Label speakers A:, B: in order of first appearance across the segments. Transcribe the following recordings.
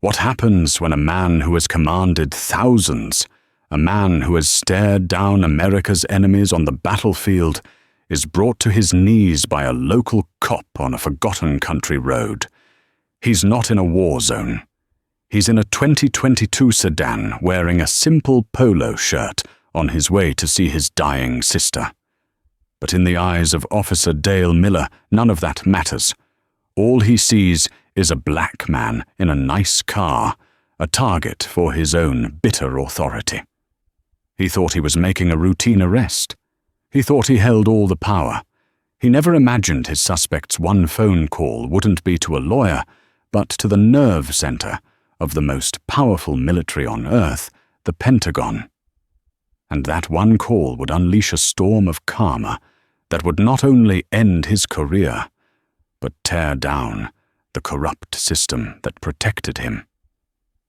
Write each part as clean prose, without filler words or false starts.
A: What happens when a man who has commanded thousands, a man who has stared down America's enemies on the battlefield, is brought to his knees by a local cop on a forgotten country road? He's not in a war zone. He's in a 2022 sedan wearing a simple polo shirt on his way to see his dying sister. But in the eyes of Officer Dale Miller, none of that matters. All he sees is a black man in a nice car, a target for his own bitter authority. He thought he was making a routine arrest. He thought he held all the power. He never imagined his suspect's one phone call wouldn't be to a lawyer, but to the nerve center of the most powerful military on Earth, the Pentagon. And that one call would unleash a storm of karma that would not only end his career, but tear down the corrupt system that protected him.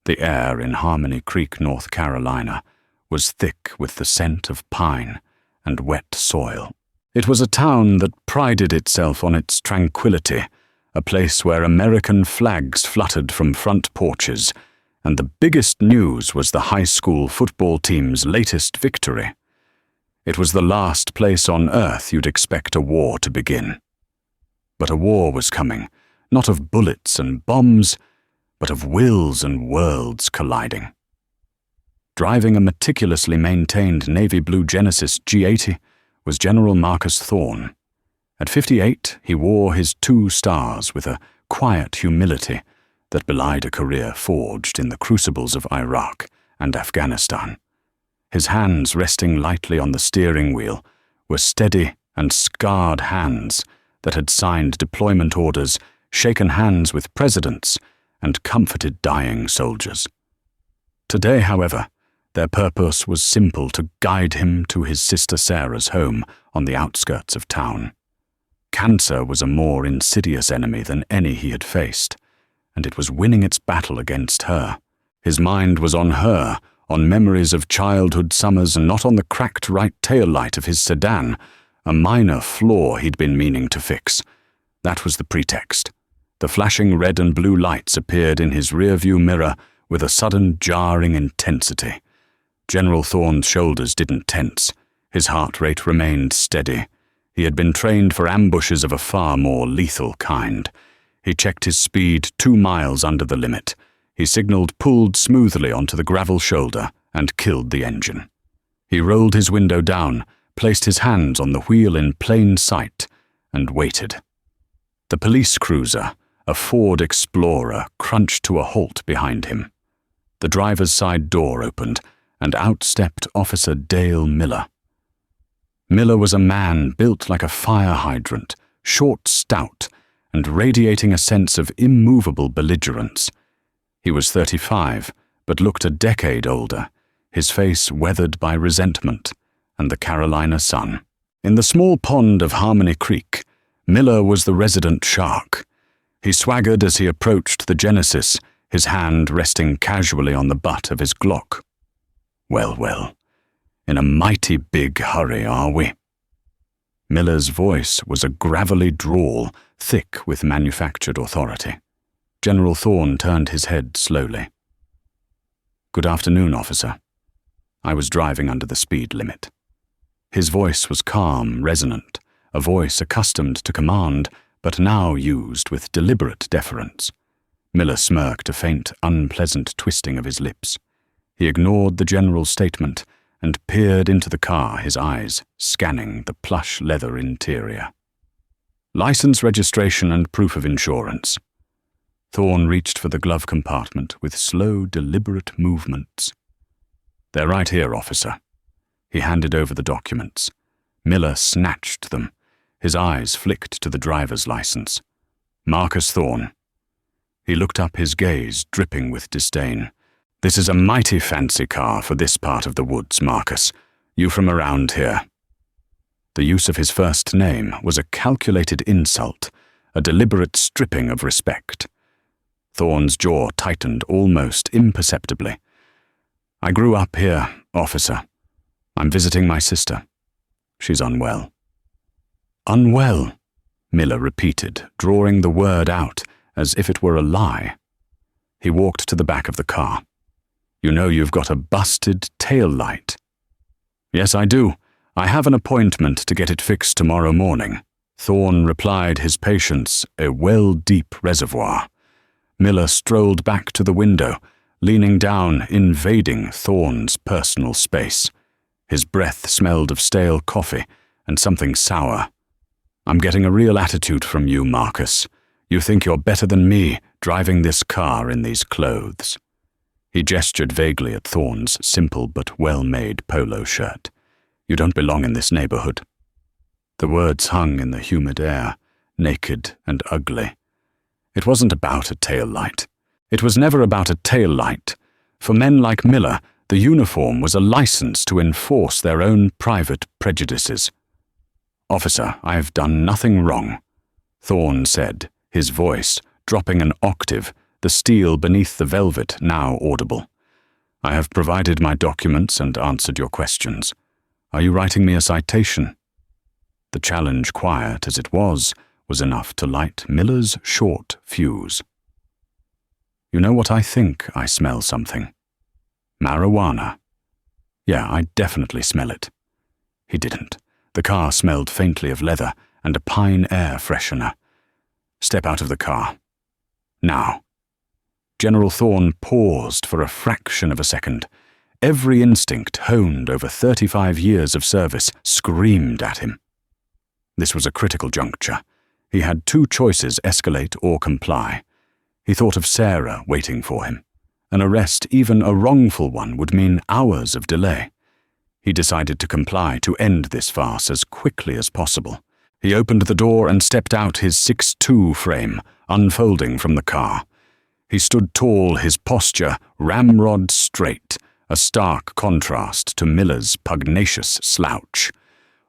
A: The air in Harmony Creek, North Carolina, was thick with the scent of pine and wet soil. It was a town that prided itself on its tranquility, a place where American flags fluttered from front porches, and the biggest news was the high school football team's latest victory. It was the last place on Earth you'd expect a war to begin. But a war was coming, not of bullets and bombs, but of wills and worlds colliding. Driving a meticulously maintained navy blue Genesis G80 was General Marcus Thorne. At 58, he wore his 2 stars with a quiet humility that belied a career forged in the crucibles of Iraq and Afghanistan. His hands resting lightly on the steering wheel were steady and scarred hands that had signed deployment orders, shaken hands with presidents, and comforted dying soldiers. Today, however, their purpose was simple: to guide him to his sister Sarah's home on the outskirts of town. Cancer was a more insidious enemy than any he had faced, and it was winning its battle against her. His mind was on her, on memories of childhood summers, and not on the cracked right taillight of his sedan, a minor flaw he'd been meaning to fix. That was the pretext. The flashing red and blue lights appeared in his rearview mirror with a sudden jarring intensity. General Thorne's shoulders didn't tense. His heart rate remained steady. He had been trained for ambushes of a far more lethal kind. He checked his speed 2 miles under the limit. He signaled, pulled smoothly onto the gravel shoulder, and killed the engine. He rolled his window down, placed his hands on the wheel in plain sight, and waited. The police cruiser, a Ford Explorer, crunched to a halt behind him. The driver's side door opened, and out stepped Officer Dale Miller. Miller was a man built like a fire hydrant, short, stout, and radiating a sense of immovable belligerence. He was 35, but looked a decade older, his face weathered by resentment and the Carolina sun. In the small pond of Harmony Creek, Miller was the resident shark. He swaggered as he approached the Genesis, his hand resting casually on the butt of his Glock. Well, well, in a mighty big hurry, are we? Miller's voice was a gravelly drawl, thick with manufactured authority. General Thorne turned his head slowly. Good afternoon, officer. I was driving under the speed limit. His voice was calm, resonant, a voice accustomed to command, but now used with deliberate deference. Miller smirked, a faint, unpleasant twisting of his lips. He ignored the general's statement and peered into the car, his eyes scanning the plush leather interior. License, registration, and proof of insurance. Thorne reached for the glove compartment with slow, deliberate movements. They're right here, officer. He handed over the documents. Miller snatched them. His eyes flicked to the driver's license. Marcus Thorne. He looked up, his gaze dripping with disdain. This is a mighty fancy car for this part of the woods, Marcus. You from around here. The use of his first name was a calculated insult, a deliberate stripping of respect. Thorne's jaw tightened almost imperceptibly. I grew up here, officer. I'm visiting my sister. She's unwell. Unwell, Miller repeated, drawing the word out as if it were a lie. He walked to the back of the car. "You know you've got a busted tail light." "Yes, I do. I have an appointment to get it fixed tomorrow morning." Thorne replied, his patience a well-deep reservoir. Miller strolled back to the window, leaning down, invading Thorne's personal space. His breath smelled of stale coffee and something sour. "I'm getting a real attitude from you, Marcus. You think you're better than me, driving this car in these clothes." He gestured vaguely at Thorne's simple but well-made polo shirt. "You don't belong in this neighborhood." The words hung in the humid air, naked and ugly. It wasn't about a tail light. It was never about a tail light. For men like Miller, the uniform was a license to enforce their own private prejudices. "Officer, I've done nothing wrong," Thorne said, his voice dropping an octave, the steel beneath the velvet now audible. "I have provided my documents and answered your questions. Are you writing me a citation?" The challenge, quiet as it was enough to light Miller's short fuse. "You know what I think? I smell something. Marijuana. Yeah, I definitely smell it." He didn't. The car smelled faintly of leather and a pine air freshener. "Step out of the car. Now." General Thorne paused for a fraction of a second. Every instinct, honed over 35 years of service, screamed at him. This was a critical juncture. He had two choices: escalate or comply. He thought of Sarah waiting for him. An arrest, even a wrongful one, would mean hours of delay. He decided to comply, to end this farce as quickly as possible. He opened the door and stepped out, his 6'2" frame unfolding from the car. He stood tall, his posture ramrod straight, a stark contrast to Miller's pugnacious slouch.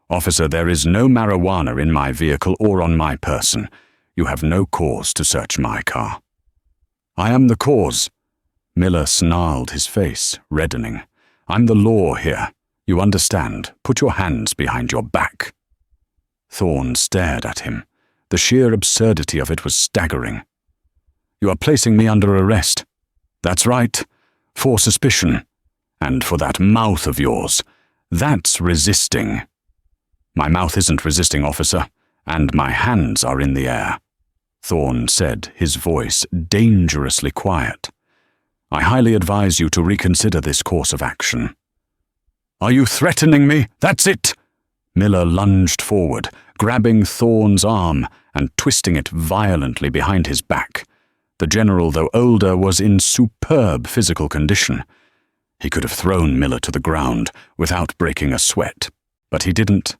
A: "Officer, there is no marijuana in my vehicle or on my person. You have no cause to search my car." "I am the cause." Miller snarled, his face reddening. "I'm the law here. You understand? Put your hands behind your back." Thorne stared at him. The sheer absurdity of it was staggering. "You are placing me under arrest." "That's right. For suspicion. And for that mouth of yours. That's resisting." "My mouth isn't resisting, officer, and my hands are in the air," Thorne said, his voice dangerously quiet. "I highly advise you to reconsider this course of action." "Are you threatening me? That's it!" Miller lunged forward, grabbing Thorne's arm and twisting it violently behind his back. The general, though older, was in superb physical condition. He could have thrown Miller to the ground without breaking a sweat, but he didn't.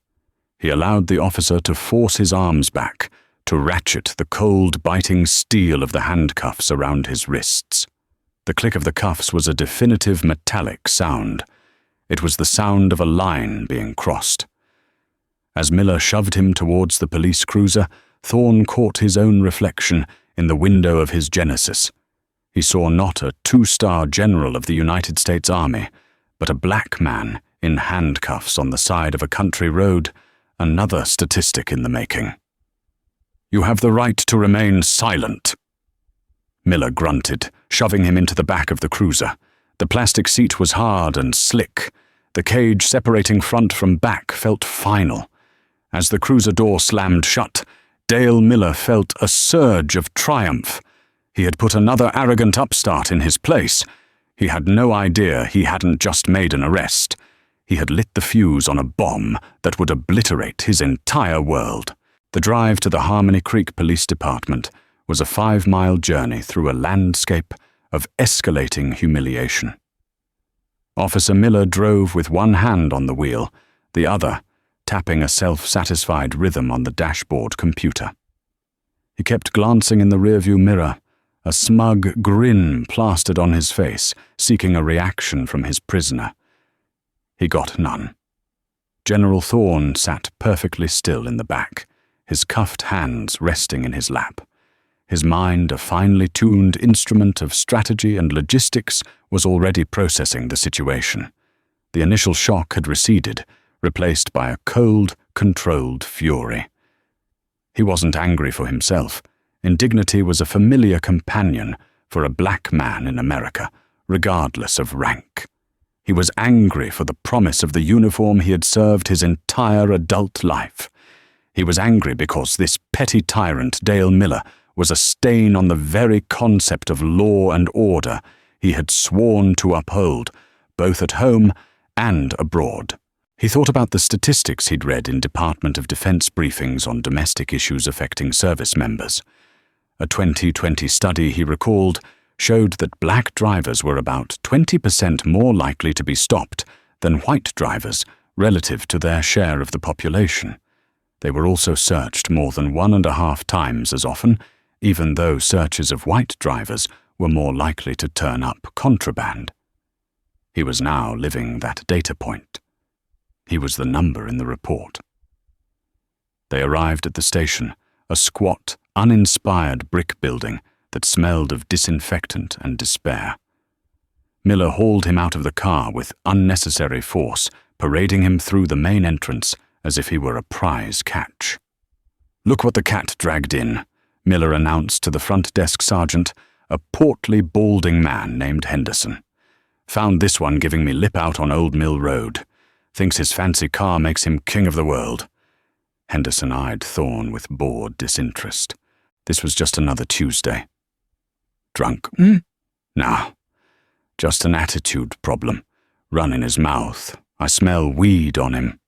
A: He allowed the officer to force his arms back, to ratchet the cold, biting steel of the handcuffs around his wrists. The click of the cuffs was a definitive metallic sound. It was the sound of a line being crossed. As Miller shoved him towards the police cruiser, Thorne caught his own reflection in the window of his Genesis. He saw not a two-star general of the United States Army, but a black man in handcuffs on the side of a country road, another statistic in the making. "You have the right to remain silent." Miller grunted, shoving him into the back of the cruiser. The plastic seat was hard and slick. The cage separating front from back felt final. As the cruiser door slammed shut, Dale Miller felt a surge of triumph. He had put another arrogant upstart in his place. He had no idea he hadn't just made an arrest. He had lit the fuse on a bomb that would obliterate his entire world. The drive to the Harmony Creek Police Department was a 5-mile journey through a landscape of escalating humiliation. Officer Miller drove with one hand on the wheel, the other tapping a self-satisfied rhythm on the dashboard computer. He kept glancing in the rearview mirror, a smug grin plastered on his face, seeking a reaction from his prisoner. He got none. General Thorne sat perfectly still in the back, his cuffed hands resting in his lap. His mind, a finely tuned instrument of strategy and logistics, was already processing the situation. The initial shock had receded, replaced by a cold, controlled fury. He wasn't angry for himself. Indignity was a familiar companion, for a black man in America, regardless of rank. He was angry for the promise of the uniform he had served his entire adult life. He was angry because this petty tyrant, Dale Miller, was a stain on the very concept of law and order he had sworn to uphold, both at home and abroad. He thought about the statistics he'd read in Department of Defense briefings on domestic issues affecting service members. A 2020 study, he recalled, showed that black drivers were about 20% more likely to be stopped than white drivers relative to their share of the population. They were also searched more than 1.5 times as often, even though searches of white drivers were more likely to turn up contraband. He was now living that data point. He was the number in the report. They arrived at the station, a squat, uninspired brick building that smelled of disinfectant and despair. Miller hauled him out of the car with unnecessary force, parading him through the main entrance as if he were a prize catch. "Look what the cat dragged in," Miller announced to the front desk sergeant, a portly, balding man named Henderson. "Found this one giving me lip out on Old Mill Road. Thinks his fancy car makes him king of the world." Henderson eyed Thorne with bored disinterest. This was just another Tuesday. "Drunk?" "No. Just an attitude problem. Run in his mouth. I smell weed on him."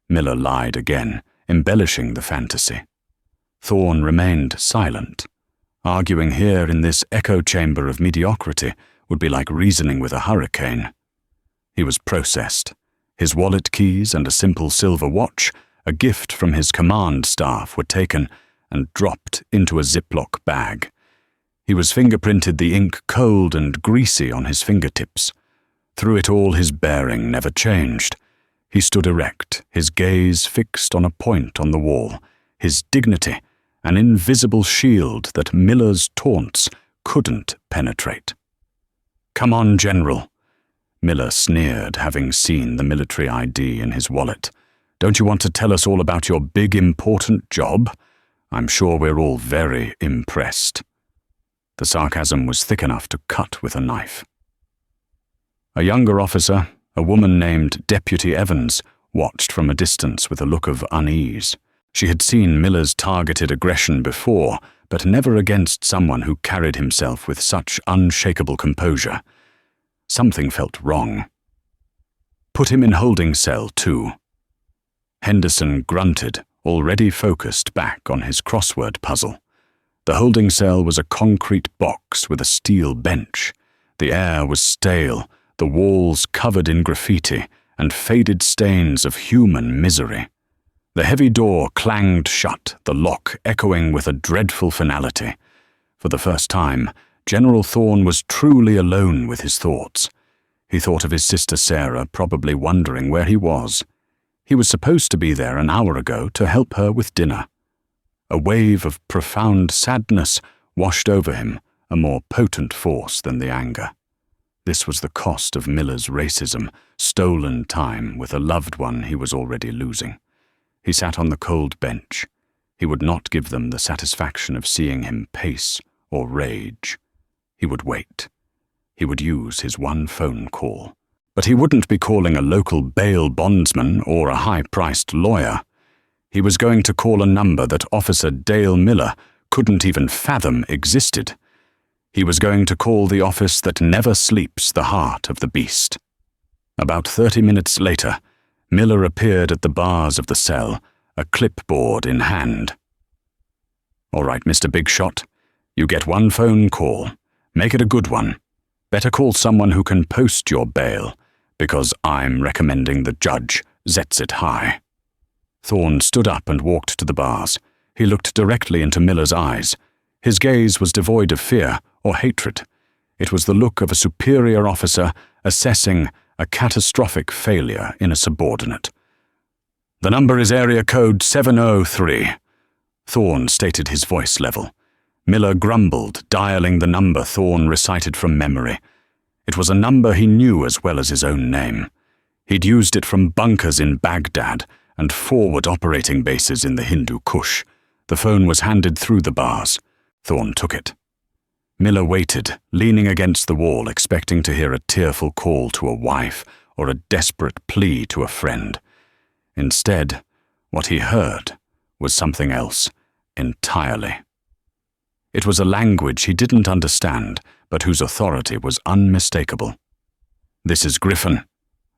A: Miller lied again, embellishing the fantasy. Thorne remained silent. Arguing here in this echo chamber of mediocrity would be like reasoning with a hurricane. He was processed. His wallet keys and a simple silver watch, a gift from his command staff, were taken and dropped into a Ziploc bag. He was fingerprinted, the ink cold and greasy on his fingertips. Through it all, his bearing never changed. He stood erect, his gaze fixed on a point on the wall, his dignity an invisible shield that Miller's taunts couldn't penetrate. "Come on, General," Miller sneered, having seen the military ID in his wallet. "Don't you want to tell us all about your big, important job? I'm sure we're all very impressed." The sarcasm was thick enough to cut with a knife. A younger officer, a woman named Deputy Evans, watched from a distance with a look of unease. She had seen Miller's targeted aggression before, but never against someone who carried himself with such unshakable composure. Something felt wrong. "Put him in holding cell, too." Henderson grunted, already focused back on his crossword puzzle. The holding cell was a concrete box with a steel bench. The air was stale, the walls covered in graffiti and faded stains of human misery. The heavy door clanged shut, the lock echoing with a dreadful finality. For the first time, General Thorne was truly alone with his thoughts. He thought of his sister Sarah, probably wondering where he was. He was supposed to be there an hour ago to help her with dinner. A wave of profound sadness washed over him, a more potent force than the anger. This was the cost of Miller's racism, stolen time with a loved one he was already losing. He sat on the cold bench. He would not give them the satisfaction of seeing him pace or rage. He would wait. He would use his one phone call. But he wouldn't be calling a local bail bondsman or a high-priced lawyer. He was going to call a number that Officer Dale Miller couldn't even fathom existed. He was going to call the office that never sleeps the heart of the beast. About 30 minutes later, Miller appeared at the bars of the cell, a clipboard in hand. "All right, Mr. Big Shot, you get one phone call. Make it a good one. Better call someone who can post your bail, because I'm recommending the judge sets it high." Thorne stood up and walked to the bars. He looked directly into Miller's eyes. His gaze was devoid of fear or hatred. It was the look of a superior officer assessing a catastrophic failure in a subordinate. "The number is area code 703. Thorne stated, his voice level. Miller grumbled, dialing the number Thorne recited from memory. It was a number he knew as well as his own name. He'd used it from bunkers in Baghdad and forward operating bases in the Hindu Kush. The phone was handed through the bars. Thorne took it. Miller waited, leaning against the wall, expecting to hear a tearful call to a wife or a desperate plea to a friend. Instead, what he heard was something else entirely. It was a language he didn't understand, but whose authority was unmistakable. "This is Griffin,"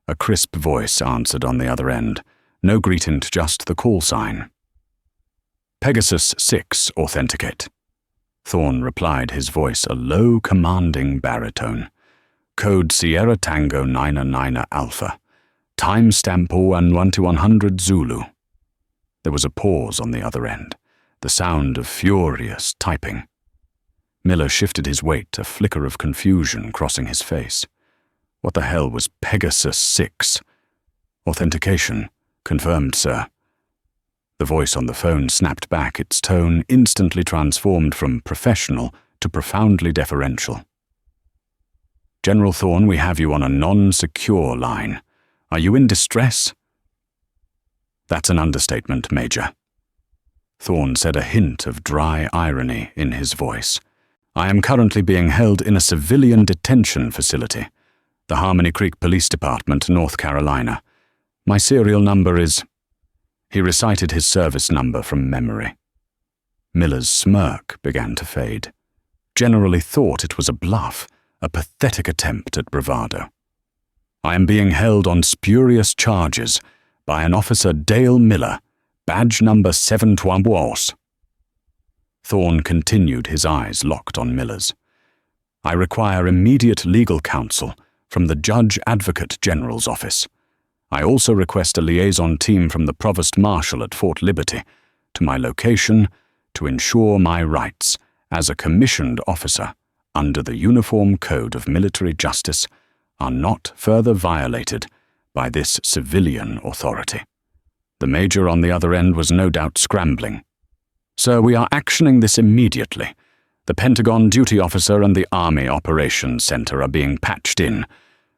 A: a crisp voice answered on the other end. No greeting, just the call sign. "Pegasus 6, authenticate." Thorne replied, his voice a low, commanding baritone. "Code Sierra Tango 99 Alpha. Timestamp 01-100 Zulu." There was a pause on the other end, the sound of furious typing. Miller shifted his weight, a flicker of confusion crossing his face. What the hell was Pegasus 6? "Authentication. Confirmed, sir." The voice on the phone snapped back, its tone instantly transformed from professional to profoundly deferential. "General Thorne, we have you on a non-secure line. Are you in distress?" "That's an understatement, Major." Thorne said, a hint of dry irony in his voice. "I am currently being held in a civilian detention facility, the Harmony Creek Police Department, North Carolina. My serial number is—" He recited his service number from memory. Miller's smirk began to fade. Generally thought it was a bluff, a pathetic attempt at bravado. "I am being held on spurious charges by an Officer Dale Miller, badge number 7-3. Thorne continued, his eyes locked on Miller's. "I require immediate legal counsel from the Judge Advocate General's office. I also request a liaison team from the Provost Marshal at Fort Liberty to my location to ensure my rights as a commissioned officer under the Uniform Code of Military Justice are not further violated by this civilian authority." The Major on the other end was no doubt scrambling. "Sir, we are actioning this immediately. The Pentagon duty officer and the Army Operations Center are being patched in.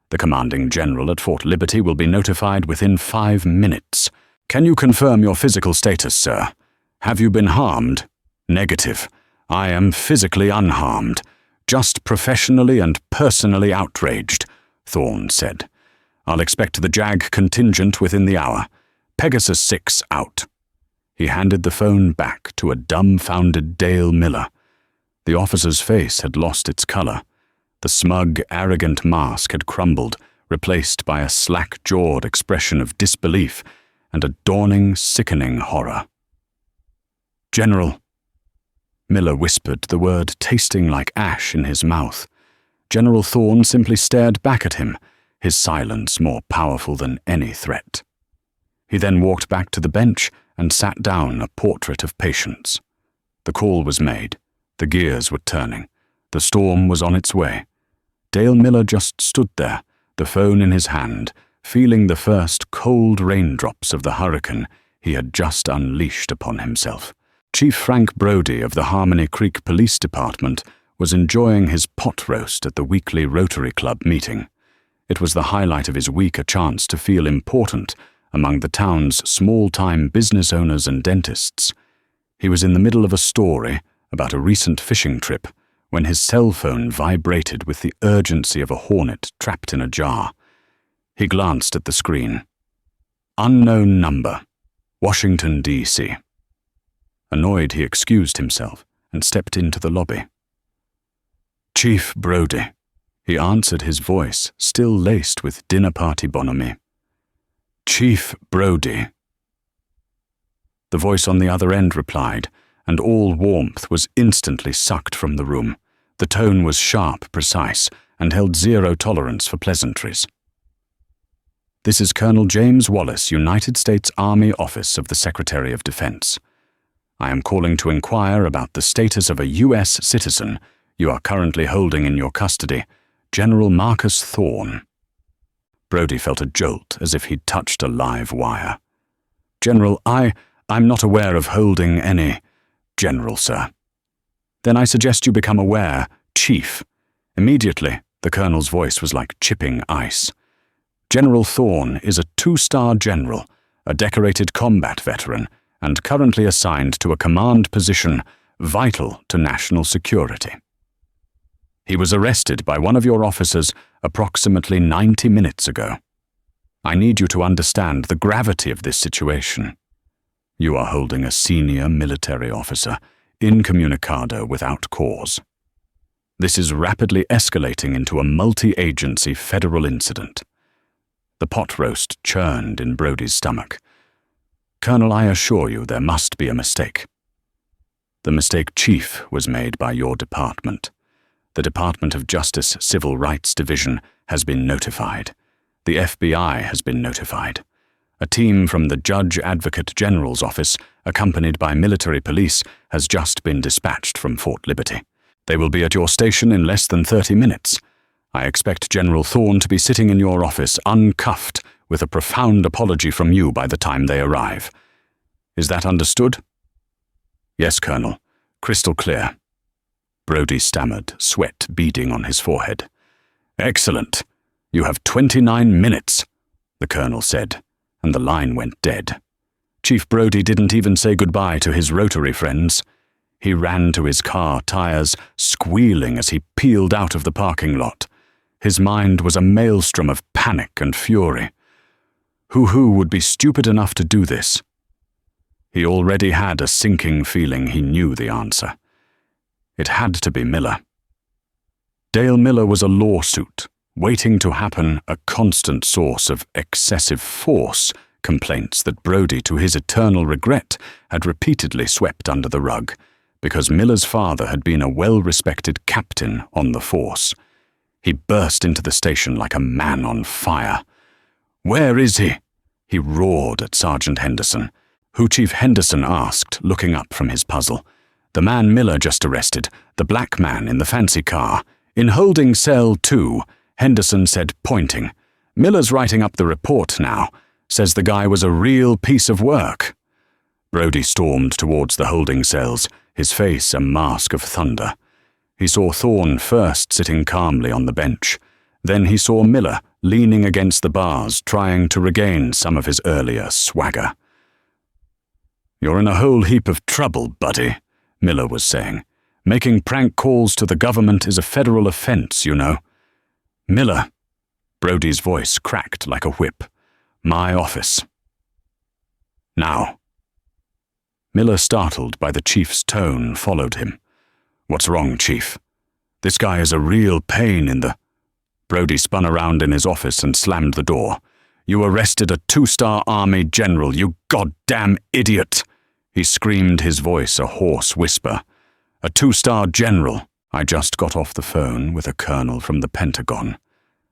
A: The commanding general at Fort Liberty will be notified within 5 minutes. Can you confirm your physical status, sir? Have you been harmed?" "Negative. I am physically unharmed, just professionally and personally outraged," Thorne said. "I'll expect the JAG contingent within the hour. Pegasus 6 out." He handed the phone back to a dumbfounded Dale Miller. The officer's face had lost its color. The smug, arrogant mask had crumbled, replaced by a slack-jawed expression of disbelief and a dawning, sickening horror. "General," Miller whispered, the word tasting like ash in his mouth. General Thorne simply stared back at him, his silence more powerful than any threat. He then walked back to the bench and sat down, a portrait of patience. The call was made. The gears were turning. The storm was on its way. Dale Miller just stood there, the phone in his hand, feeling the first cold raindrops of the hurricane he had just unleashed upon himself. Chief Frank Brody of the Harmony Creek Police Department was enjoying his pot roast at the weekly Rotary Club meeting. It was the highlight of his week, a chance to feel important among the town's small-time business owners and dentists. He was in the middle of a story about a recent fishing trip when his cell phone vibrated with the urgency of a hornet trapped in a jar. He glanced at the screen. "Unknown number. Washington, D.C." Annoyed, he excused himself and stepped into the lobby. "Chief Brody," he answered, his voice still laced with dinner-party bonhomie. "Chief Brody." The voice on the other end replied, and all warmth was instantly sucked from the room. The tone was sharp, precise, and held zero tolerance for pleasantries. "This is Colonel James Wallace, United States Army Office of the Secretary of Defense. I am calling to inquire about the status of a U.S. citizen you are currently holding in your custody, General Marcus Thorne." Brody felt a jolt, as if he'd touched a live wire. "General, I'm not aware of holding any—" "General, sir." "Then I suggest you become aware, Chief." Immediately, the colonel's voice was like chipping ice. "General Thorne is a 2-star general, a decorated combat veteran, and currently assigned to a command position vital to national security." He was arrested by one of your officers approximately 90 minutes ago. I need you to understand the gravity of this situation. You are holding a senior military officer incommunicado without cause. This is rapidly escalating into a multi-agency federal incident. The pot roast churned in Brody's stomach. Colonel, I assure you there must be a mistake. The mistake, Chief, was made by your department. The Department of Justice Civil Rights Division has been notified. The FBI has been notified. A team from the Judge Advocate General's office, accompanied by military police, has just been dispatched from Fort Liberty. They will be at your station in less than 30 minutes. I expect General Thorne to be sitting in your office uncuffed with a profound apology from you by the time they arrive. Is that understood? Yes, Colonel. Crystal clear. Brody stammered, sweat beading on his forehead. Excellent. You have 29 minutes, the Colonel said, and the line went dead. Chief Brody didn't even say goodbye to his Rotary friends. He ran to his car tires, squealing as he peeled out of the parking lot. His mind was a maelstrom of panic and fury. Who would be stupid enough to do this? He already had a sinking feeling he knew the answer. It had to be Miller. Dale Miller was a lawsuit, waiting to happen, a constant source of excessive force complaints that Brody, to his eternal regret, had repeatedly swept under the rug, because Miller's father had been a well-respected captain on the force. He burst into the station like a man on fire. "Where is he?" he roared at Sergeant Henderson, who Chief Henderson asked, looking up from his puzzle. "The man Miller just arrested, the black man in the fancy car. In holding cell 2, Henderson said, pointing. Miller's writing up the report now. Says the guy was a real piece of work." Brody stormed towards the holding cells, his face a mask of thunder. He saw Thorne first sitting calmly on the bench. Then he saw Miller leaning against the bars, trying to regain some of his earlier swagger. "You're in a whole heap of trouble, buddy," Miller was saying. "Making prank calls to the government is a federal offense, you know." "Miller," Brody's voice cracked like a whip. "My office." "Now." Miller, startled by the chief's tone, followed him. "What's wrong, Chief? This guy is a real pain in the—" Brody spun around in his office and slammed the door. "You arrested a 2-star Army general, you goddamn idiot!" He screamed, his voice a hoarse whisper. "A 2-star general. I just got off the phone with a colonel from the Pentagon.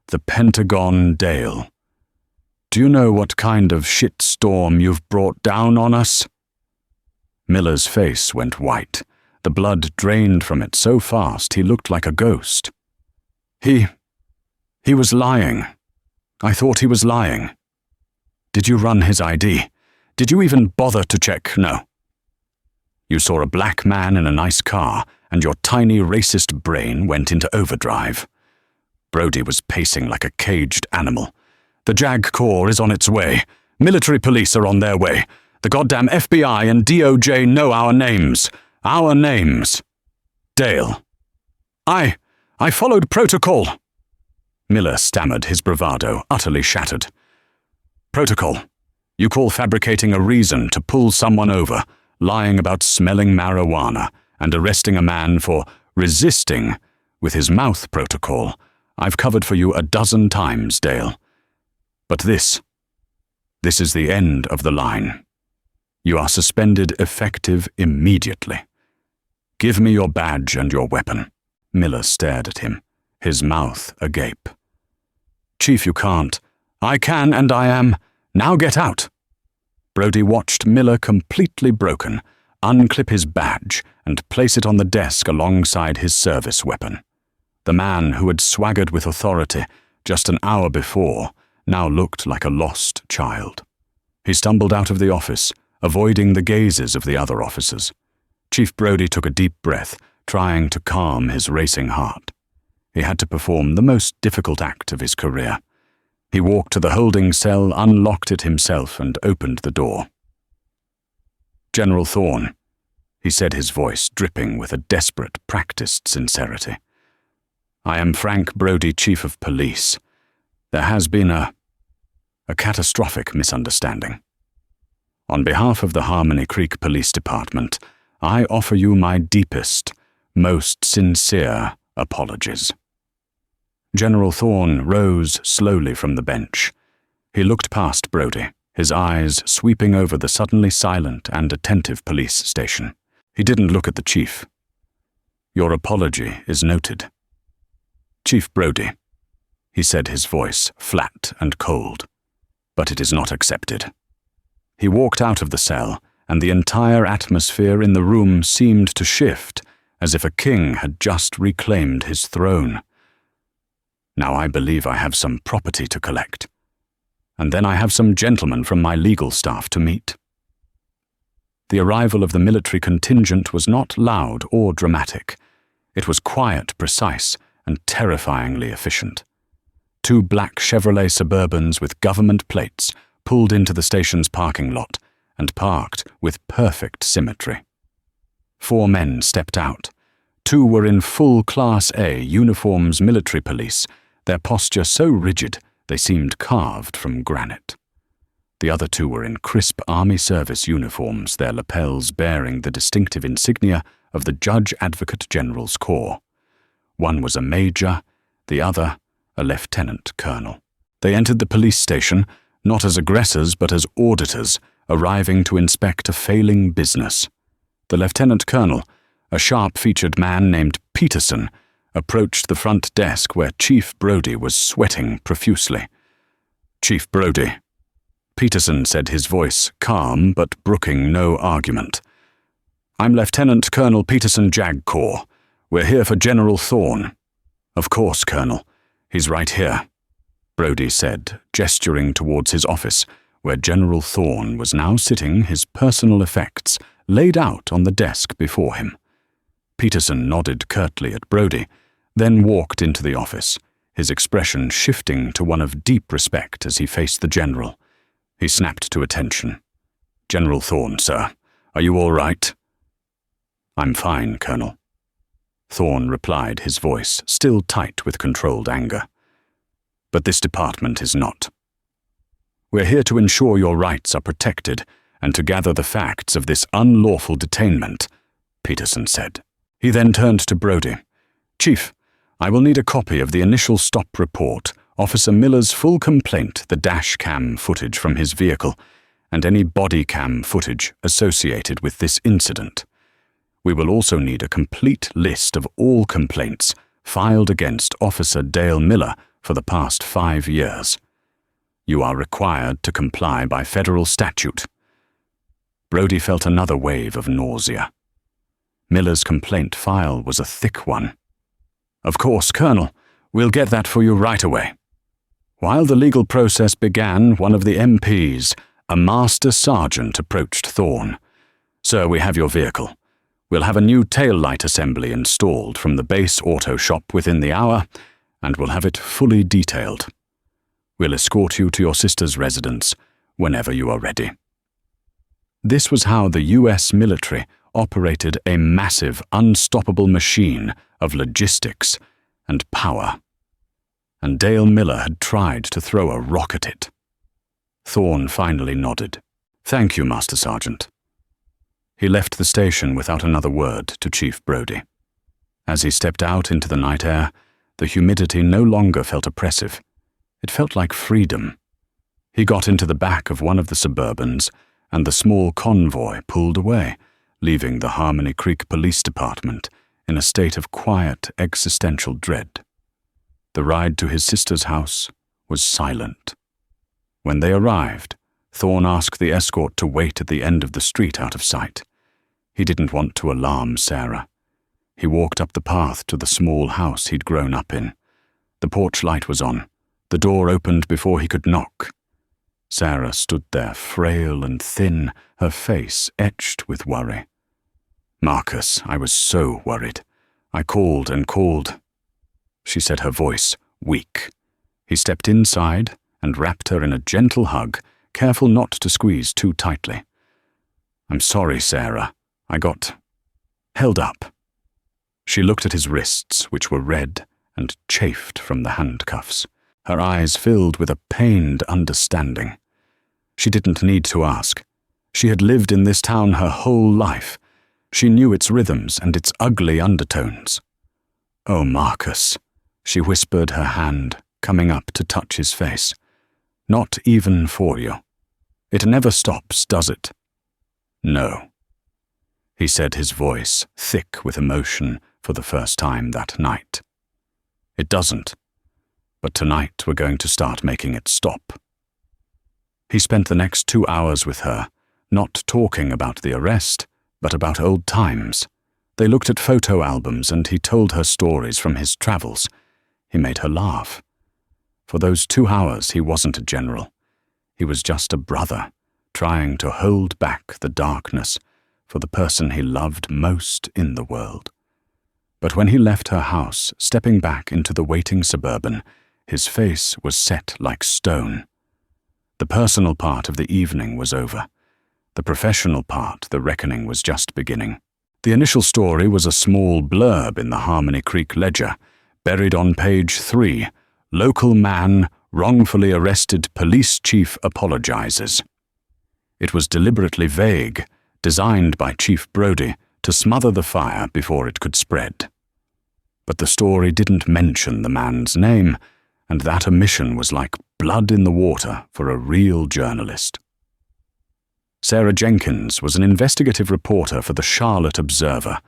A: The Pentagon, Dale. Do you know what kind of shitstorm you've brought down on us?" Miller's face went white. The blood drained from it so fast he looked like a ghost. He was lying. I thought he was lying. Did you run his ID? Did you even bother to check? No. You saw a black man in a nice car, and your tiny racist brain went into overdrive. Brody was pacing like a caged animal. "The JAG Corps is on its way. Military police are on their way. The goddamn FBI and DOJ know our names. Our names. Dale." I followed protocol." Miller stammered, his bravado utterly shattered. "Protocol. You call fabricating a reason to pull someone over, lying about smelling marijuana, and arresting a man for resisting with his mouth protocol. I've covered for you a dozen times, Dale. But this is the end of the line. You are suspended effective immediately. Give me your badge and your weapon." Miller stared at him, his mouth agape. "Chief, you can't." "I can, and I am. Now get out." Brody watched Miller, completely broken, unclip his badge and place it on the desk alongside his service weapon. The man who had swaggered with authority just an hour before now looked like a lost child. He stumbled out of the office, avoiding the gazes of the other officers. Chief Brody took a deep breath, trying to calm his racing heart. He had to perform the most difficult act of his career. He walked to the holding cell, unlocked it himself, and opened the door. "General Thorne," he said, his voice dripping with a desperate, practiced sincerity. I am Frank Brody, Chief of Police. There has been a catastrophic misunderstanding. On behalf of the Harmony Creek Police Department, I offer you my deepest, most sincere apologies." General Thorne rose slowly from the bench. He looked past Brody, his eyes sweeping over the suddenly silent and attentive police station. He didn't look at the chief. "Your apology is noted. Chief Brody," he said, his voice flat and cold, "but it is not accepted." He walked out of the cell, and the entire atmosphere in the room seemed to shift, as if a king had just reclaimed his throne. "Now I believe I have some property to collect. And then I have some gentlemen from my legal staff to meet." The arrival of the military contingent was not loud or dramatic. It was quiet, precise, and terrifyingly efficient. 2 black Chevrolet Suburbans with government plates pulled into the station's parking lot and parked with perfect symmetry. 4 men stepped out. 2 were in full Class A uniforms, military police, their posture so rigid they seemed carved from granite. The other 2 were in crisp Army Service uniforms, their lapels bearing the distinctive insignia of the Judge Advocate General's Corps. One was a major, the other a lieutenant colonel. They entered the police station not as aggressors but as auditors, arriving to inspect a failing business. The lieutenant colonel, a sharp-featured man named Peterson, approached the front desk where Chief Brody was sweating profusely. "Chief Brody," Peterson said, his voice calm but brooking no argument. "I'm Lieutenant Colonel Peterson Jagcorps. We're here for General Thorne." "Of course, Colonel. He's right here," Brody said, gesturing towards his office, where General Thorne was now sitting, his personal effects laid out on the desk before him. Peterson nodded curtly at Brody, then walked into the office, his expression shifting to one of deep respect as he faced the general. He snapped to attention. "General Thorne, sir. Are you all right?" "I'm fine, Colonel," Thorne replied, his voice still tight with controlled anger. "But this department is not. We're here to ensure your rights are protected and to gather the facts of this unlawful detainment," Peterson said. He then turned to Brody. "Chief, I will need a copy of the initial stop report, Officer Miller's full complaint, the dash cam footage from his vehicle, and any body cam footage associated with this incident. We will also need a complete list of all complaints filed against Officer Dale Miller for the past 5 years. You are required to comply by federal statute." Brody felt another wave of nausea. Miller's complaint file was a thick one. "Of course, Colonel. We'll get that for you right away." While the legal process began, one of the MPs, a master sergeant, approached Thorne. "Sir, we have your vehicle. We'll have a new tail light assembly installed from the base auto shop within the hour, and we'll have it fully detailed. We'll escort you to your sister's residence whenever you are ready." This was how the U.S. military operated a massive, unstoppable machine of logistics and power. And Dale Miller had tried to throw a rock at it. Thorne finally nodded. "Thank you, Master Sergeant." He left the station without another word to Chief Brody. As he stepped out into the night air, the humidity no longer felt oppressive. It felt like freedom. He got into the back of one of the Suburbans, and the small convoy pulled away, leaving the Harmony Creek Police Department in a state of quiet existential dread. The ride to his sister's house was silent. When they arrived, Thorne asked the escort to wait at the end of the street out of sight. He didn't want to alarm Sarah. He walked up the path to the small house he'd grown up in. The porch light was on. The door opened before he could knock. Sarah stood there, frail and thin, her face etched with worry. "Marcus, I was so worried. I called and called," she said, her voice weak. He stepped inside and wrapped her in a gentle hug, careful not to squeeze too tightly. "I'm sorry, Sarah. I got held up." She looked at his wrists, which were red and chafed from the handcuffs. Her eyes filled with a pained understanding. She didn't need to ask. She had lived in this town her whole life. She knew its rhythms and its ugly undertones. "Oh, Marcus," she whispered, her hand coming up to touch his face. "Not even for you. It never stops, does it?" "No," he said, his voice thick with emotion for the first time that night. "It doesn't. But tonight we're going to start making it stop." He spent the next 2 hours with her, not talking about the arrest, but about old times. They looked at photo albums and he told her stories from his travels. He made her laugh. For those 2 hours he wasn't a general. He was just a brother, trying to hold back the darkness for the person he loved most in the world. But when he left her house, stepping back into the waiting Suburban, his face was set like stone. The personal part of the evening was over. The professional part, the reckoning, was just beginning. The initial story was a small blurb in the Harmony Creek Ledger, buried on page 3, "Local man wrongfully arrested police chief apologizes." It was deliberately vague, designed by Chief Brody to smother the fire before it could spread. But the story didn't mention the man's name, and that omission was like blood in the water for a real journalist. Sarah Jenkins was an investigative reporter for the Charlotte Observer,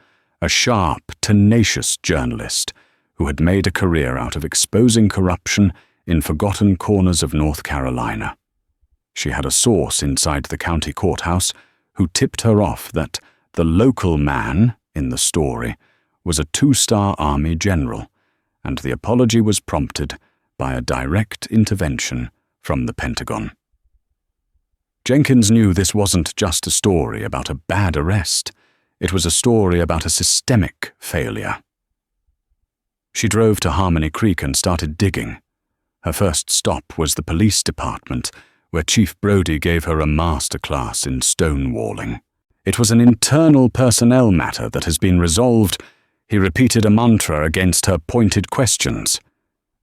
A: a sharp, tenacious journalist who had made a career out of exposing corruption in forgotten corners of North Carolina. She had a source inside the county courthouse who tipped her off that the local man in the story was a 2-star Army general, and the apology was prompted by a direct intervention from the Pentagon. Jenkins knew this wasn't just a story about a bad arrest. It was a story about a systemic failure. She drove to Harmony Creek and started digging. Her first stop was the police department, where Chief Brody gave her a masterclass in stonewalling. "It was an internal personnel matter that has been resolved," he repeated a mantra against her pointed questions.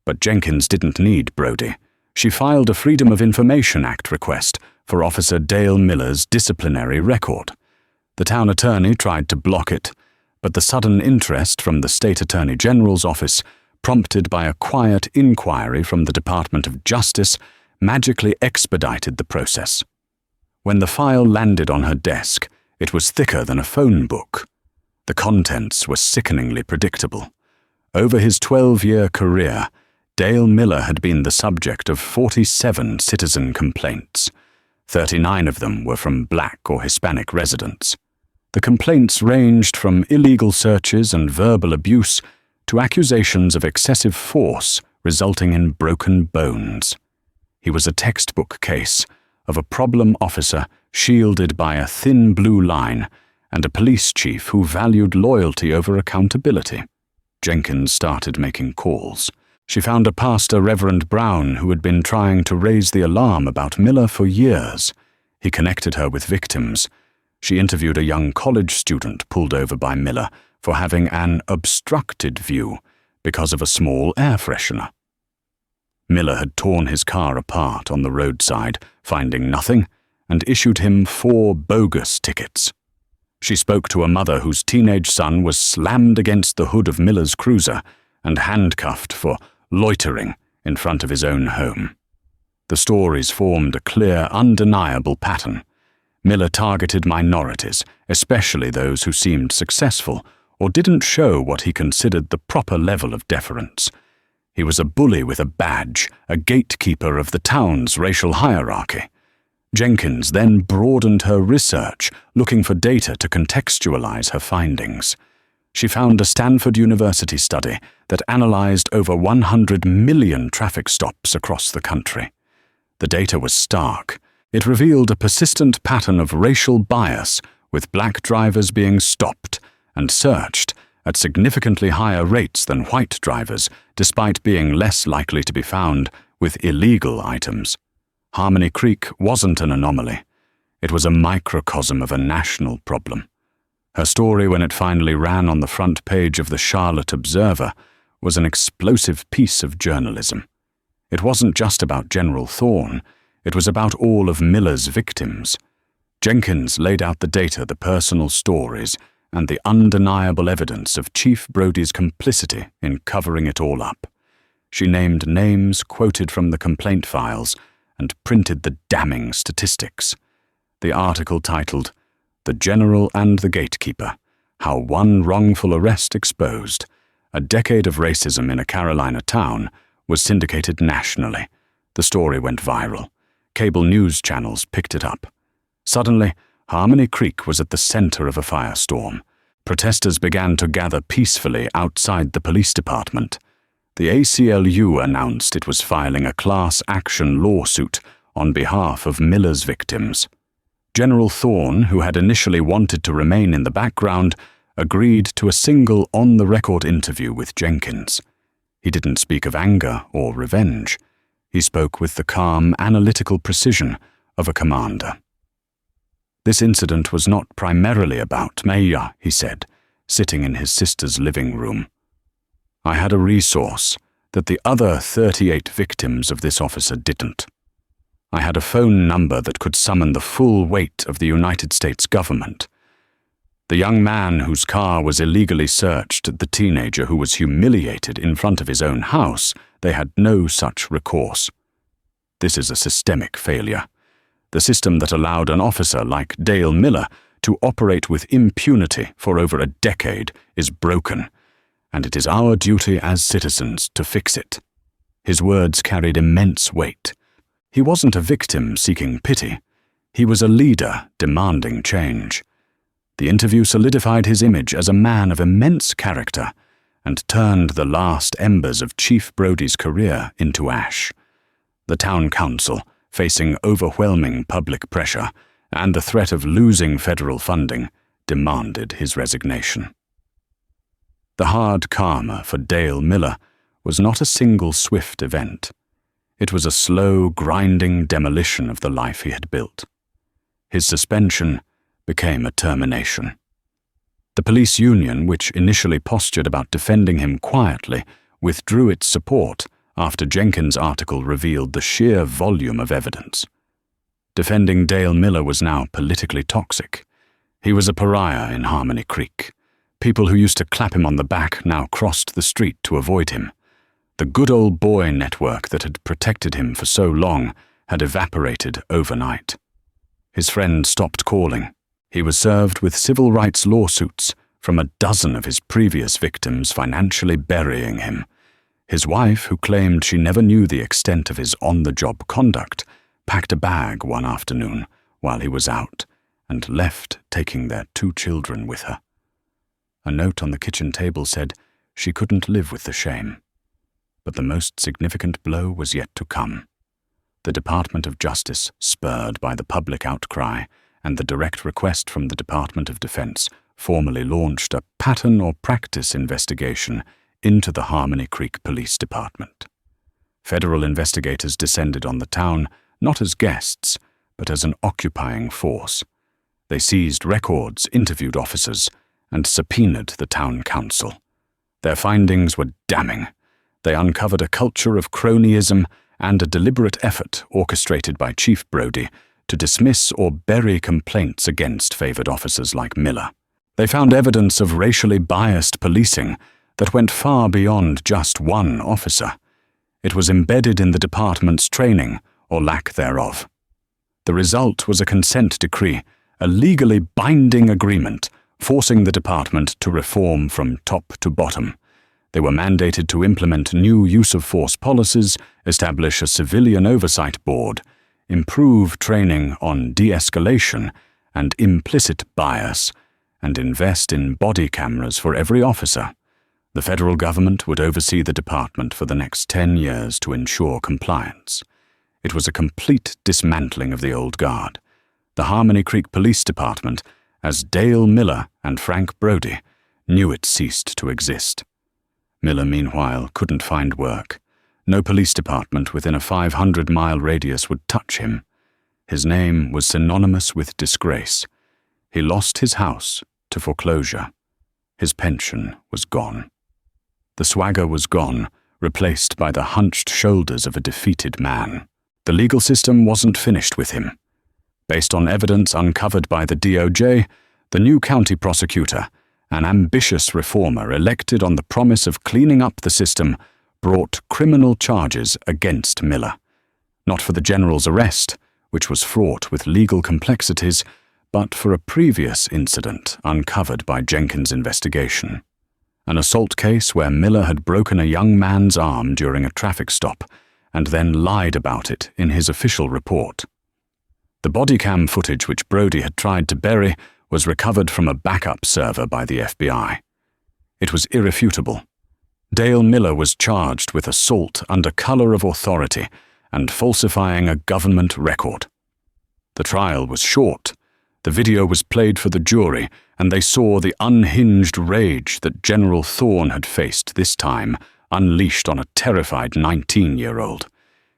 A: But Jenkins didn't need Brody. She filed a Freedom of Information Act request for Officer Dale Miller's disciplinary record. The town attorney tried to block it, but the sudden interest from the State Attorney General's office, prompted by a quiet inquiry from the Department of Justice, magically expedited the process. When the file landed on her desk, it was thicker than a phone book. The contents were sickeningly predictable. Over his 12-year career, Dale Miller had been the subject of 47 citizen complaints. 39 of them were from Black or Hispanic residents. The complaints ranged from illegal searches and verbal abuse to accusations of excessive force resulting in broken bones. He was a textbook case of a problem officer shielded by a thin blue line and a police chief who valued loyalty over accountability. Jenkins started making calls. She found a pastor, Reverend Brown, who had been trying to raise the alarm about Miller for years. He connected her with victims. She interviewed a young college student pulled over by Miller for having an obstructed view because of a small air freshener. Miller had torn his car apart on the roadside, finding nothing, and issued him 4 bogus tickets. She spoke to a mother whose teenage son was slammed against the hood of Miller's cruiser and handcuffed for loitering in front of his own home. The stories formed a clear, undeniable pattern. Miller targeted minorities, especially those who seemed successful or didn't show what he considered the proper level of deference. He was a bully with a badge, a gatekeeper of the town's racial hierarchy. Jenkins then broadened her research, looking for data to contextualize her findings. She found a Stanford University study that analyzed over 100 million traffic stops across the country. The data was stark. It revealed a persistent pattern of racial bias, with Black drivers being stopped and searched at significantly higher rates than white drivers, despite being less likely to be found with illegal items. Harmony Creek wasn't an anomaly. It was a microcosm of a national problem. Her story, when it finally ran on the front page of the Charlotte Observer, was an explosive piece of journalism. It wasn't just about General Thorne, it was about all of Miller's victims. Jenkins laid out the data, the personal stories, and the undeniable evidence of Chief Brody's complicity in covering it all up. She named names quoted from the complaint files and printed the damning statistics. The article titled, "The General and the Gatekeeper: How One Wrongful Arrest Exposed a Decade of Racism in a Carolina Town," was syndicated nationally. The story went viral. Cable news channels picked it up. Suddenly, Harmony Creek was at the center of a firestorm. Protesters began to gather peacefully outside the police department. The ACLU announced it was filing a class action lawsuit on behalf of Miller's victims. General Thorne, who had initially wanted to remain in the background, agreed to a single on-the-record interview with Jenkins. He didn't speak of anger or revenge. He spoke with the calm, analytical precision of a commander. "This incident was not primarily about Maya," he said, sitting in his sister's living room. "I had a resource that the other 38 victims of this officer didn't. I had a phone number that could summon the full weight of the United States government. The young man whose car was illegally searched, the teenager who was humiliated in front of his own house, they had no such recourse. This is a systemic failure. The system that allowed an officer like Dale Miller to operate with impunity for over a decade is broken, and it is our duty as citizens to fix it." His words carried immense weight. He wasn't a victim seeking pity. He was a leader demanding change. The interview solidified his image as a man of immense character and turned the last embers of Chief Brody's career into ash. The town council, facing overwhelming public pressure and the threat of losing federal funding, demanded his resignation. The hard karma for Dale Miller was not a single swift event. It was a slow, grinding demolition of the life he had built. His suspension became a termination. The police union, which initially postured about defending him quietly, withdrew its support after Jenkins' article revealed the sheer volume of evidence. Defending Dale Miller was now politically toxic. He was a pariah in Harmony Creek. People who used to clap him on the back now crossed the street to avoid him. The good old boy network that had protected him for so long had evaporated overnight. His friends stopped calling. He was served with civil rights lawsuits from a dozen of his previous victims financially burying him. His wife, who claimed she never knew the extent of his on-the-job conduct, packed a bag one afternoon while he was out and left, taking their 2 children with her. A note on the kitchen table said she couldn't live with the shame. But the most significant blow was yet to come. The Department of Justice, spurred by the public outcry and the direct request from the Department of Defense, formally launched a pattern or practice investigation into the Harmony Creek Police Department. Federal investigators descended on the town not as guests, but as an occupying force. They seized records, interviewed officers, and subpoenaed the town council. Their findings were damning. They uncovered a culture of cronyism and a deliberate effort orchestrated by Chief Brody to dismiss or bury complaints against favored officers like Miller. They found evidence of racially biased policing that went far beyond just one officer. It was embedded in the department's training or lack thereof. The result was a consent decree, a legally binding agreement forcing the department to reform from top to bottom. They were mandated to implement new use-of-force policies, establish a civilian oversight board, improve training on de-escalation and implicit bias, and invest in body cameras for every officer. The federal government would oversee the department for the next 10 years to ensure compliance. It was a complete dismantling of the old guard. The Harmony Creek Police Department, as Dale Miller and Frank Brody, knew it ceased to exist. Miller, meanwhile, couldn't find work. No police department within a 500-mile radius would touch him. His name was synonymous with disgrace. He lost his house to foreclosure. His pension was gone. The swagger was gone, replaced by the hunched shoulders of a defeated man. The legal system wasn't finished with him. Based on evidence uncovered by the DOJ, the new county prosecutor, an ambitious reformer elected on the promise of cleaning up the system, brought criminal charges against Miller. Not for the general's arrest, which was fraught with legal complexities, but for a previous incident uncovered by Jenkins' investigation. An assault case where Miller had broken a young man's arm during a traffic stop and then lied about it in his official report. The body cam footage which Brody had tried to bury was recovered from a backup server by the FBI. It was irrefutable. Dale Miller was charged with assault under color of authority and falsifying a government record. The trial was short. The video was played for the jury, and they saw the unhinged rage that General Thorne had faced this time, unleashed on a terrified 19-year-old.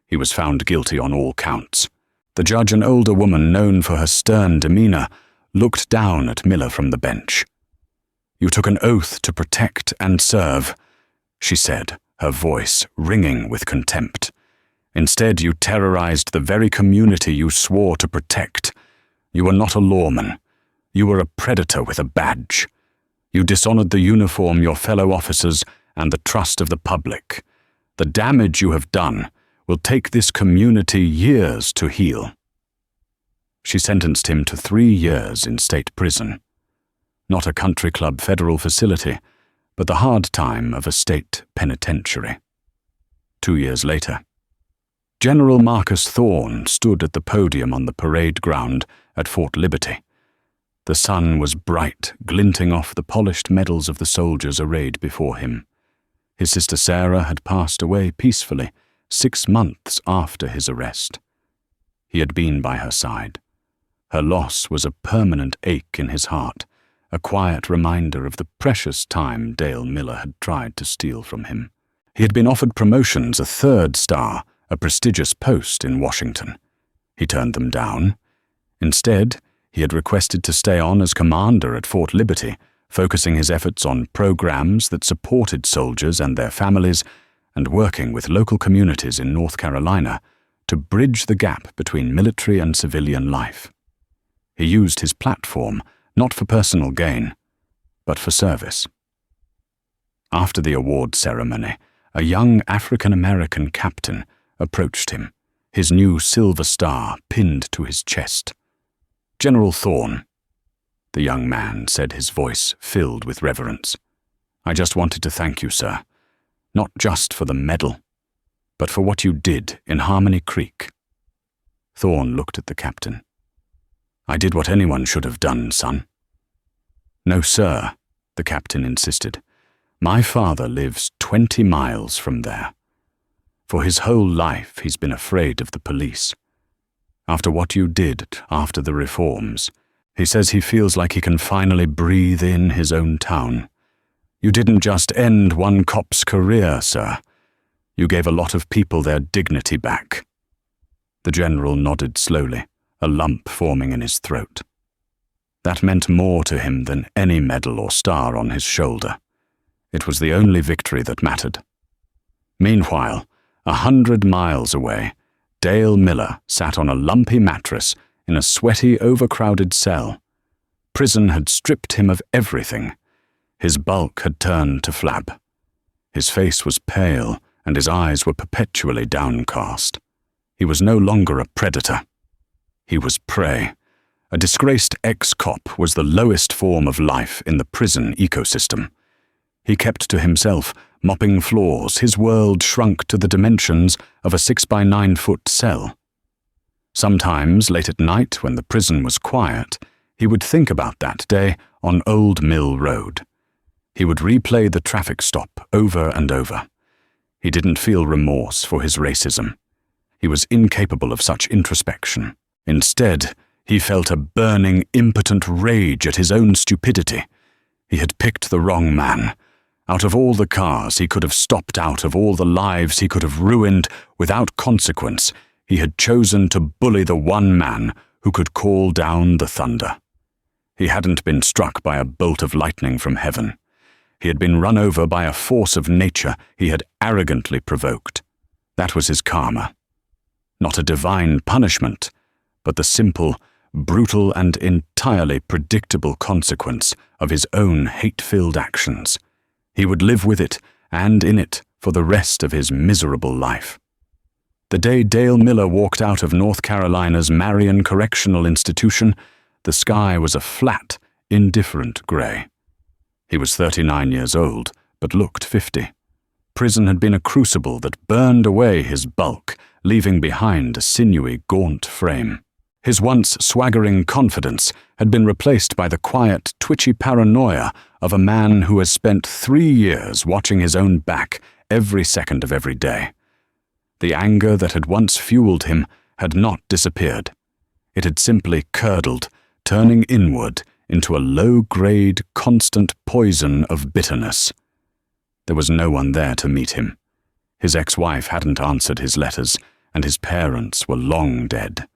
A: He was found guilty on all counts. The judge, an older woman known for her stern demeanor, looked down at Miller from the bench. "You took an oath to protect and serve," she said, her voice ringing with contempt. "Instead, you terrorized the very community you swore to protect. You were not a lawman. You were a predator with a badge. You dishonored the uniform, your fellow officers, and the trust of the public. The damage you have done will take this community years to heal." She sentenced him to 3 years in state prison. Not a country club federal facility, but the hard time of a state penitentiary. 2 years later, General Marcus Thorne stood at the podium on the parade ground at Fort Liberty. The sun was bright, glinting off the polished medals of the soldiers arrayed before him. His sister Sarah had passed away peacefully 6 months after his arrest. He had been by her side. Her loss was a permanent ache in his heart, a quiet reminder of the precious time Dale Miller had tried to steal from him. He had been offered promotions, a 3rd star, a prestigious post in Washington. He turned them down. Instead, he had requested to stay on as commander at Fort Liberty, focusing his efforts on programs that supported soldiers and their families and working with local communities in North Carolina to bridge the gap between military and civilian life. He used his platform not for personal gain, but for service. After the award ceremony, a young African-American captain approached him, his new silver star pinned to his chest. "General Thorne," the young man said, his voice filled with reverence. "I just wanted to thank you, sir, not just for the medal, but for what you did in Harmony Creek." Thorne looked at the captain. "I did what anyone should have done, son." "No, sir," the captain insisted. "My father lives 20 miles from there. For his whole life, he's been afraid of the police. After what you did after the reforms, he says he feels like he can finally breathe in his own town. You didn't just end one cop's career, sir. You gave a lot of people their dignity back." The general nodded slowly, a lump forming in his throat. That meant more to him than any medal or star on his shoulder. It was the only victory that mattered. Meanwhile, 100 miles away, Dale Miller sat on a lumpy mattress in a sweaty, overcrowded cell. Prison had stripped him of everything. His bulk had turned to flab. His face was pale, and his eyes were perpetually downcast. He was no longer a predator. He was prey. A disgraced ex-cop was the lowest form of life in the prison ecosystem. He kept to himself, mopping floors, his world shrunk to the dimensions of a 6-by-9-foot cell. Sometimes, late at night, when the prison was quiet, he would think about that day on Old Mill Road. He would replay the traffic stop over and over. He didn't feel remorse for his racism. He was incapable of such introspection. Instead, he felt a burning, impotent rage at his own stupidity. He had picked the wrong man. Out of all the cars he could have stopped, out of all the lives he could have ruined without consequence, he had chosen to bully the one man who could call down the thunder. He hadn't been struck by a bolt of lightning from heaven. He had been run over by a force of nature he had arrogantly provoked. That was his karma. Not a divine punishment, but the simple, brutal, and entirely predictable consequence of his own hate-filled actions. He would live with it and in it for the rest of his miserable life. The day Dale Miller walked out of North Carolina's Marion Correctional Institution, the sky was a flat, indifferent gray. He was 39 years old, but looked 50. Prison had been a crucible that burned away his bulk, leaving behind a sinewy, gaunt frame. His once swaggering confidence had been replaced by the quiet, twitchy paranoia of a man who has spent 3 years watching his own back every second of every day. The anger that had once fueled him had not disappeared. It had simply curdled, turning inward into a low-grade, constant poison of bitterness. There was no one there to meet him. His ex-wife hadn't answered his letters, and his parents were long dead.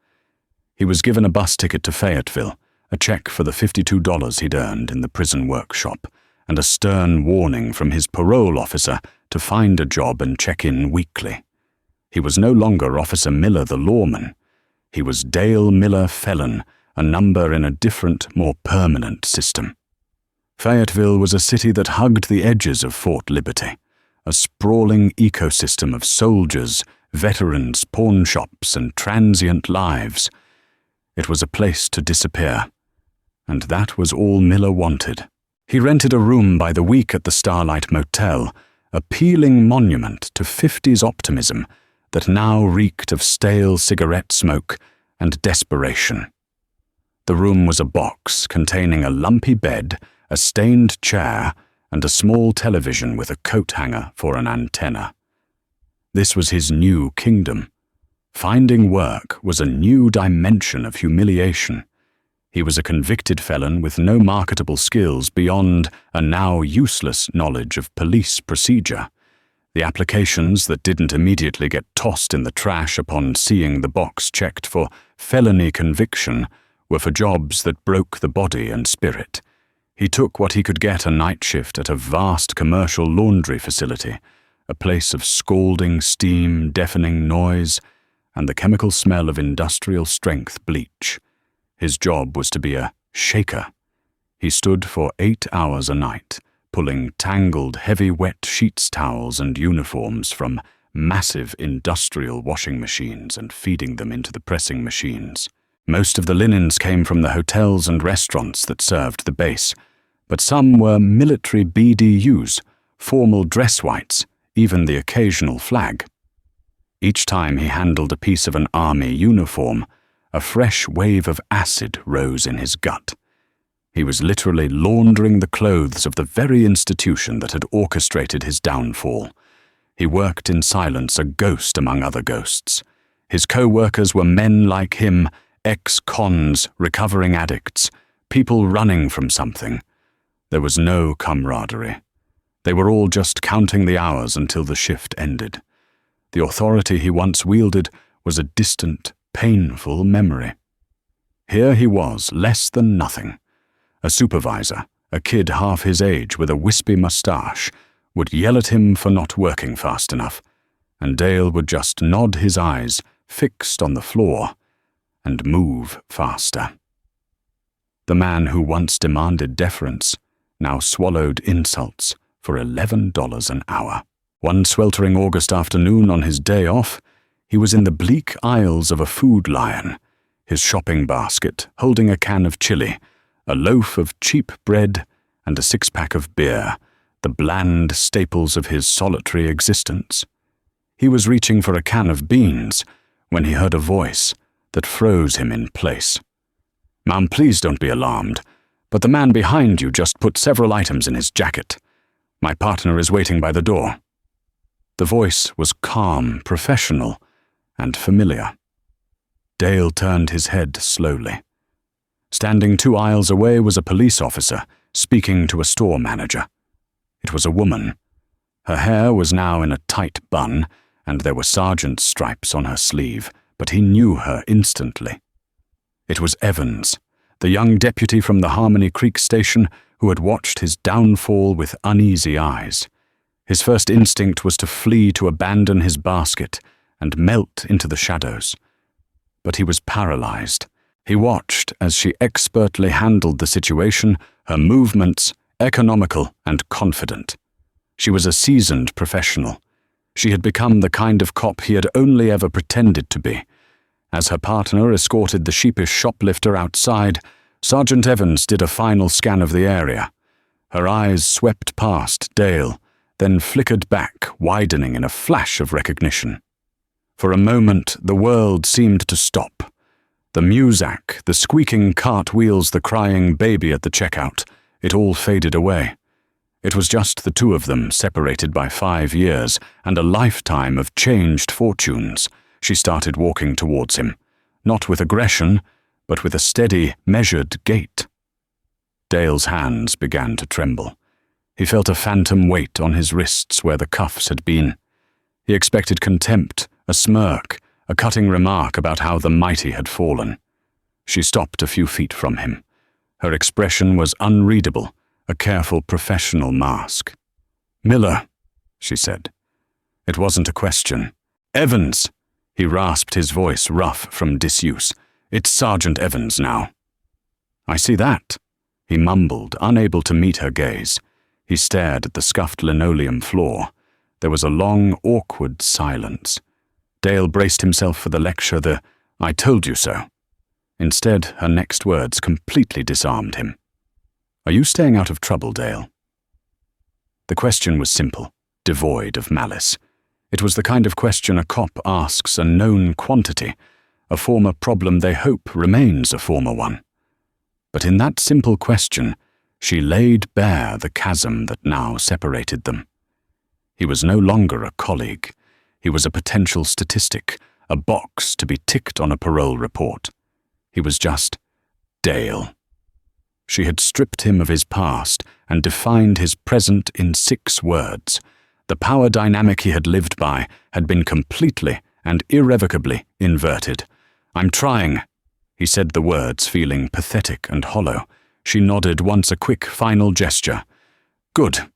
A: He was given a bus ticket to Fayetteville, a check for the $52 he'd earned in the prison workshop, and a stern warning from his parole officer to find a job and check in weekly. He was no longer Officer Miller the lawman. He was Dale Miller Felon, a number in a different, more permanent system. Fayetteville was a city that hugged the edges of Fort Liberty, a sprawling ecosystem of soldiers, veterans, pawn shops, and transient lives. It was a place to disappear, and that was all Miller wanted. He rented a room by the week at the Starlight Motel, a peeling monument to 50s optimism that now reeked of stale cigarette smoke and desperation. The room was a box containing a lumpy bed, a stained chair, and a small television with a coat hanger for an antenna. This was his new kingdom. Finding work was a new dimension of humiliation. He was a convicted felon with no marketable skills beyond a now useless knowledge of police procedure. The applications that didn't immediately get tossed in the trash upon seeing the box checked for felony conviction were for jobs that broke the body and spirit. He took what he could get a night shift at a vast commercial laundry facility, a place of scalding steam, deafening noise, and the chemical smell of industrial-strength bleach. His job was to be a shaker. He stood for 8 hours a night, pulling tangled, heavy wet sheets, towels, and uniforms from massive industrial washing machines and feeding them into the pressing machines. Most of the linens came from the hotels and restaurants that served the base, but some were military BDUs, formal dress whites, even the occasional flag. Each time he handled a piece of an army uniform, a fresh wave of acid rose in his gut. He was literally laundering the clothes of the very institution that had orchestrated his downfall. He worked in silence, a ghost among other ghosts. His co-workers were men like him, ex-cons, recovering addicts, people running from something. There was no camaraderie. They were all just counting the hours until the shift ended. The authority he once wielded was a distant, painful memory. Here he was, less than nothing. A supervisor, a kid half his age with a wispy mustache, would yell at him for not working fast enough, and Dale would just nod his eyes, fixed on the floor, and move faster. The man who once demanded deference now swallowed insults for $11 an hour. One sweltering August afternoon on his day off, he was in the bleak aisles of a Food Lion, his shopping basket holding a can of chili, a loaf of cheap bread, and a 6-pack of beer, the bland staples of his solitary existence. He was reaching for a can of beans when he heard a voice that froze him in place. "Ma'am, please don't be alarmed, but the man behind you just put several items in his jacket. My partner is waiting by the door." The voice was calm, professional, and familiar. Dale turned his head slowly. Standing 2 aisles away was a police officer, speaking to a store manager. It was a woman. Her hair was now in a tight bun, and there were sergeant's stripes on her sleeve, but he knew her instantly. It was Evans, the young deputy from the Harmony Creek station who had watched his downfall with uneasy eyes. His first instinct was to flee, to abandon his basket and melt into the shadows. But he was paralyzed. He watched as she expertly handled the situation, her movements economical and confident. She was a seasoned professional. She had become the kind of cop he had only ever pretended to be. As her partner escorted the sheepish shoplifter outside, Sergeant Evans did a final scan of the area. Her eyes swept past Dale, then flickered back, widening in a flash of recognition. For a moment, the world seemed to stop. The muzak, the squeaking cartwheels, the crying baby at the checkout, it all faded away. It was just the two of them, separated by 5 years and a lifetime of changed fortunes. She started walking towards him, not with aggression, but with a steady, measured gait. Dale's hands began to tremble. He felt a phantom weight on his wrists where the cuffs had been. He expected contempt, a smirk, a cutting remark about how the mighty had fallen. She stopped a few feet from him. Her expression was unreadable, a careful professional mask. "Miller," she said. It wasn't a question. "Evans!" He rasped, his voice rough from disuse. "It's Sergeant Evans now." "I see that," he mumbled, unable to meet her gaze. He stared at the scuffed linoleum floor. There was a long, awkward silence. Dale braced himself for the lecture, the "I told you so." Instead, her next words completely disarmed him. "Are you staying out of trouble, Dale?" The question was simple, devoid of malice. It was the kind of question a cop asks a known quantity, a former problem they hope remains a former one. But in that simple question, she laid bare the chasm that now separated them. He was no longer a colleague. He was a potential statistic, a box to be ticked on a parole report. He was just Dale. She had stripped him of his past and defined his present in 6 words. The power dynamic he had lived by had been completely and irrevocably inverted. "I'm trying," he said the words, feeling pathetic and hollow. She nodded once, a quick final gesture. "Good.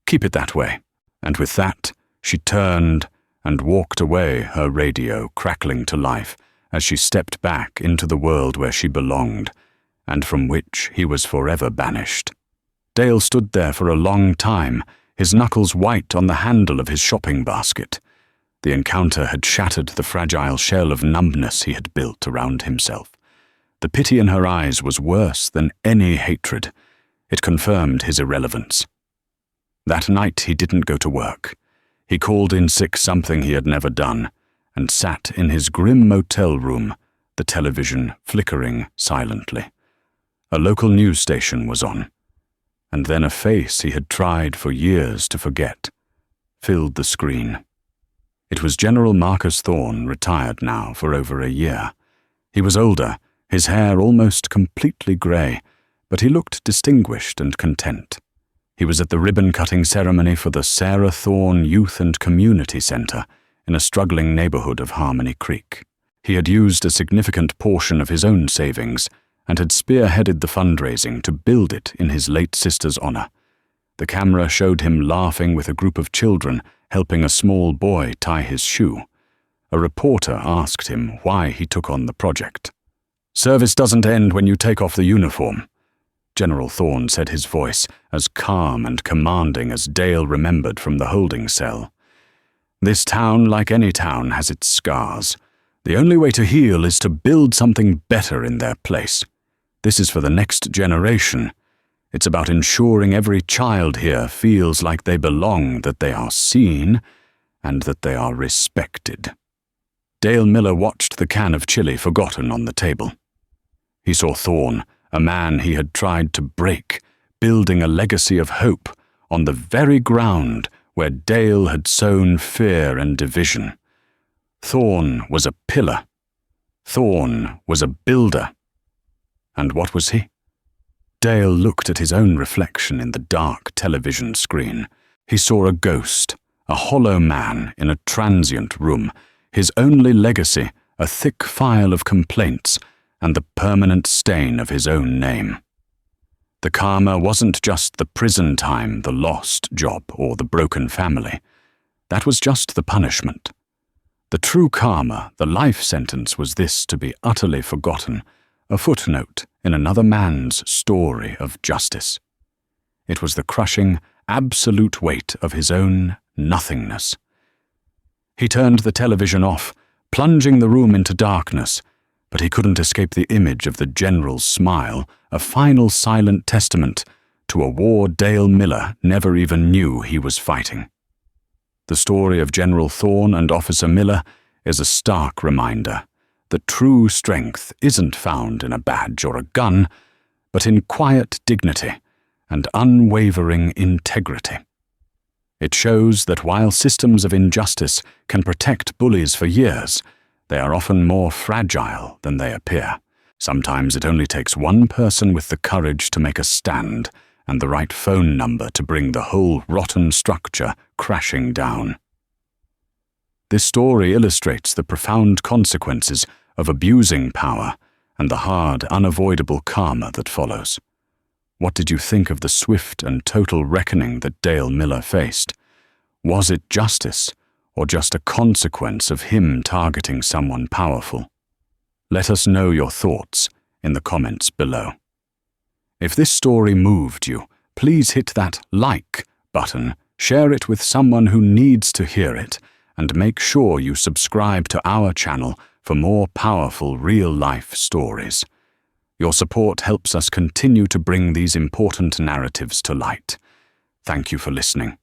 A: Keep it that way." And with that, she turned and walked away, her radio crackling to life as she stepped back into the world where she belonged, and from which he was forever banished. Dale stood there for a long time, his knuckles white on the handle of his shopping basket. The encounter had shattered the fragile shell of numbness he had built around himself. The pity in her eyes was worse than any hatred. It confirmed his irrelevance. That night he didn't go to work. He called in sick, something he had never done, and sat in his grim motel room, the television flickering silently. A local news station was on, and then a face he had tried for years to forget filled the screen. It was General Marcus Thorne, retired now for over a year. He was older, his hair almost completely grey, but he looked distinguished and content. He was at the ribbon-cutting ceremony for the Sarah Thorne Youth and Community Center in a struggling neighborhood of Harmony Creek. He had used a significant portion of his own savings and had spearheaded the fundraising to build it in his late sister's honor. The camera showed him laughing with a group of children, helping a small boy tie his shoe. A reporter asked him why he took on the project. "Service doesn't end when you take off the uniform," General Thorne said, his voice as calm and commanding as Dale remembered from the holding cell. "This town, like any town, has its scars. The only way to heal is to build something better in their place. This is for the next generation. It's about ensuring every child here feels like they belong, that they are seen, and that they are respected." Dale Miller watched the can of chili forgotten on the table. He saw Thorne, a man he had tried to break, building a legacy of hope on the very ground where Dale had sown fear and division. Thorne was a pillar. Thorne was a builder. And what was he? Dale looked at his own reflection in the dark television screen. He saw a ghost, a hollow man in a transient room, his only legacy a thick file of complaints and the permanent stain of his own name. The karma wasn't just the prison time, the lost job, or the broken family. That was just the punishment. The true karma, the life sentence, was this: to be utterly forgotten, a footnote in another man's story of justice. It was the crushing, absolute weight of his own nothingness. He turned the television off, plunging the room into darkness, but he couldn't escape the image of the general's smile, a final silent testament to a war Dale Miller never even knew he was fighting. The story of General Thorne and Officer Miller is a stark reminder that true strength isn't found in a badge or a gun, but in quiet dignity and unwavering integrity. It shows that while systems of injustice can protect bullies for years, they are often more fragile than they appear. Sometimes it only takes one person with the courage to make a stand and the right phone number to bring the whole rotten structure crashing down. This story illustrates the profound consequences of abusing power and the hard, unavoidable karma that follows. What did you think of the swift and total reckoning that Dale Miller faced? Was it justice, or just a consequence of him targeting someone powerful? Let us know your thoughts in the comments below. If this story moved you, please hit that like button, share it with someone who needs to hear it, and make sure you subscribe to our channel for more powerful real-life stories. Your support helps us continue to bring these important narratives to light. Thank you for listening.